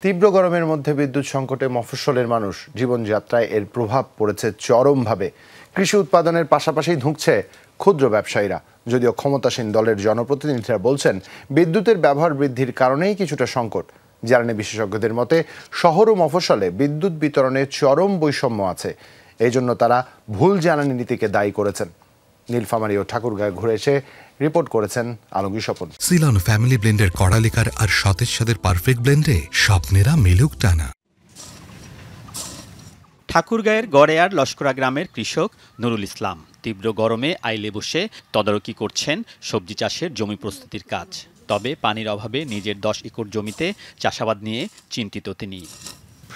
তীব্র গরমের মধ্যে বিদ্যুৎ সংকটে মফস্বলের মানুষ জীবনযাত্রায় এর প্রভাব পড়েছে চরমভাবে। কৃষি উৎপাদনের পাশাপাশি ধুঁকছে ক্ষুদ্র ব্যবসায়ীরা। যদিও ক্ষমতাসীন দলের জনপ্রতিনিধিরা বলছেন বিদ্যুতের ব্যবহার বৃদ্ধির কারণেই কিছুটা সংকট। জ্বালানি বিশেষজ্ঞদের মতে শহর ও মফস্বলে বিদ্যুৎ বিতরণে চরম বৈষম্য আছে। এই জন্য তারা ভুল জ্বালানি নীতিকে দায়ী করেছেন। নীলফামারী ও ঠাকুরগাঁয়ে ঘুরে এসে রিপোর্ট করেছেন আলমগীর স্বপন। সিলন ফ্যামিলি ব্লেন্ডের কড়ালিকার আর সতেজ স্বাদের পারফেক্ট ব্লেন্ডে স্বপ্নেরা মেলুক টানা। ঠাকুরগাঁয়ের গড়েয়ার লস্করা গ্রামের কৃষক নুরুল ইসলাম তীব্র গরমে আইলে বসে তদারকি করছেন সবজি চাষের জমি প্রস্তুতির কাজ। তবে পানির অভাবে নিজের 10 একর জমিতে চাষাবাদ নিয়ে চিন্তিত তিনি।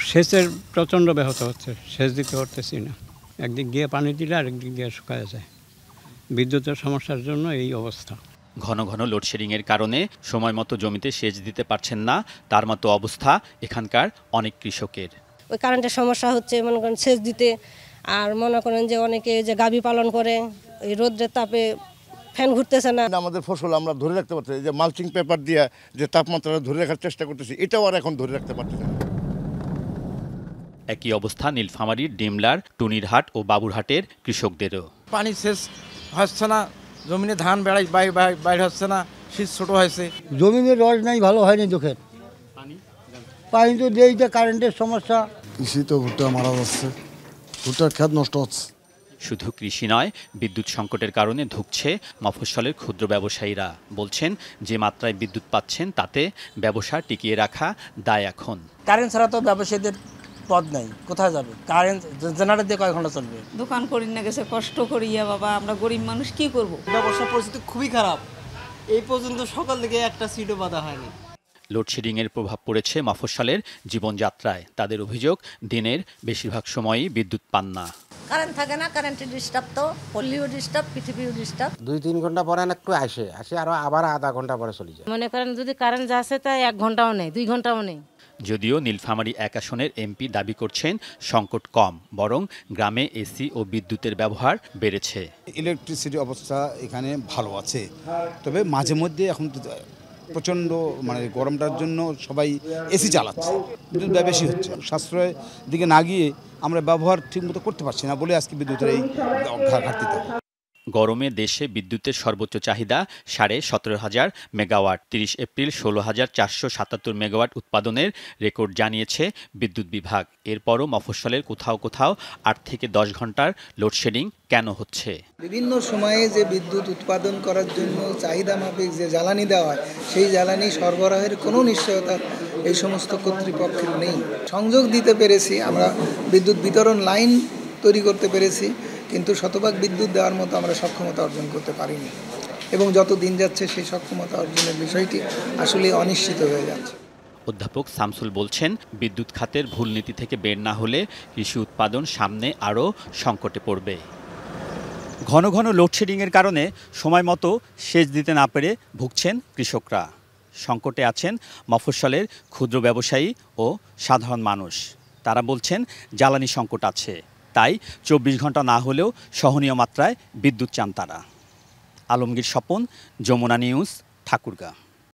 সেচের প্রচণ্ড ব্যাহত হচ্ছে, সেচ দিতে পারতেছি না। একদিক দিয়ে পানি দিলে আরেকদিক দিয়ে শুকায় যায়। বিদ্যুতের সমস্যার জন্য এই অবস্থা। ঘন ঘন লোডশেডিংয়ের কারণে সময় মতো জমিতে সেচ দিতে পারছেন না। তার মতো অবস্থা এখানকার অনেক কৃষকের। ওই কারেন্টের সমস্যা হচ্ছে, মনে করেন সেচ দিতে। আর মনে করেন যে অনেকে যে গাভী পালন করে, ওই রোদ্রের তাপে ফ্যান ঘুরতেছে না। আমাদের ফসল আমরা ধরে রাখতে পারছি, যে মালচিং পেপার দিয়ে যে তাপমাত্রা ধরে রাখার চেষ্টা করতেছি, এটাও আর এখন ধরে রাখতে পারতেছি না। একই অবস্থা নীলফামারীর ডিমলার, টুনিরহাট ও বাবুরহাটের কৃষকদেরও। পানি সেচ হচ্ছে না, জমিনে ধান বাইর হচ্ছে না, শীত ছোট হয়েছে। জমিনের রস নাই, ভালো হয়নি চোখের পানি তো দেই, কারেন্টের সমস্যা। কৃষি তো ভুট্টা মারা যাচ্ছে, ভুট্টার ক্ষেত নষ্ট হচ্ছে। শুধু কৃষি নয়, বিদ্যুৎ সংকটের কারণে ধুঁকছে মফস্বলের ক্ষুদ্র ব্যবসায়ীরা। বলছেন যে মাত্রায় বিদ্যুৎ পাচ্ছেন তাতে ব্যবসা টিকিয়ে রাখা দায় এখন। কারেন্ট ছাড়া তো ব্যবসায়ীদের পদ নাই, কোথায় যাবে? কারেন্ট জেনারেটর দিয়ে কয় ঘন্টা চলবে? দোকান করি না গেছে, কষ্ট করিয়া বাবা, আমরা গরিব মানুষ কি করব? ব্যবসার পরিস্থিতি খুবই খারাপ। এই পর্যন্ত সকাল থেকে একটা সিটও বাঁধা হয়নি। লোডশেডিংয়ের প্রভাব পড়েছে মফস্বলের জীবনযাত্রায়। তাদের অভিযোগ, দিনের বেশিরভাগ সময়ই বিদ্যুৎ পান না। কারেন্ট থাকে না, কারেন্টের ডিস্টার্ব, তো পল্লীও ডিস্টার্ব, পৃথিবীও ডিস্টার্ব। 2-3 ঘন্টা পরে একটু আসে আর আবার আধা ঘন্টা পরে চলে যায়। মনে করেন যদি কারেন্ট যাচ্ছে তাই 1 ঘন্টাও নেই, 2 ঘন্টাও নেই। যদিও নীলফামারী 1 আসনের এমপি দাবি করছেন সংকট কম, বরং গ্রামে এসি ও বিদ্যুতের ব্যবহার বেড়েছে। ইলেকট্রিসিটি অবস্থা এখানে ভালো আছে, তবে মাঝে মধ্যে এখন প্রচণ্ড গরমটার জন্য সবাই এসি চালাচ্ছে, বিদ্যুৎ ব্যয় বেশি হচ্ছে। সাশ্রয়ের দিকে না গিয়ে আমরা ব্যবহার ঠিকমতো করতে পারছি না বলে আজকে বিদ্যুতের এই ঘাটতিতে। গরমে দেশে বিদ্যুতের সর্বোচ্চ চাহিদা 17,500 মেগাওয়াট। 30 এপ্রিল 16,477 মেগাওয়াট উৎপাদনের রেকর্ড জানিয়েছে বিদ্যুৎ বিভাগ। এরপরও মফস্বলের কোথাও কোথাও 8 থেকে 10 ঘন্টার লোডশেডিং কেন হচ্ছে? বিভিন্ন সময়ে যে বিদ্যুৎ উৎপাদন করার জন্য চাহিদা মাফিক যে জ্বালানি দেওয়া হয়, সেই জ্বালানি সরবরাহের কোনো নিশ্চয়তা এই সমস্ত কর্তৃপক্ষের নেই। সংযোগ দিতে পেরেছি, আমরা বিদ্যুৎ বিতরণ লাইন তৈরি করতে পেরেছি, কিন্তু শতভাগ বিদ্যুৎ দেওয়ার মতো আমরা সক্ষমতা অর্জন করতে পারিনি। এবং যত দিন যাচ্ছে সেই সক্ষমতা অর্জনের বিষয়টি আসলে অনিশ্চিত হয়ে যাচ্ছে। অধ্যাপক শামসুল বলছেন, বিদ্যুৎ খাতের ভুল নীতি থেকে বের না হলে কৃষি উৎপাদন সামনে আরও সংকটে পড়বে। ঘন ঘন লোডশেডিংয়ের কারণে সময় মতো সেচ দিতে না পেরে ভুগছেন কৃষকরা। সংকটে আছেন মফস্বলের ক্ষুদ্র ব্যবসায়ী ও সাধারণ মানুষ। তারা বলছেন জ্বালানি সংকট আছে, তাই 24 ঘন্টা না হলেও সহনীয় মাত্রায় বিদ্যুৎ চান তারা। আলমগীর স্বপন, যমুনা নিউজ, ঠাকুরগাঁ।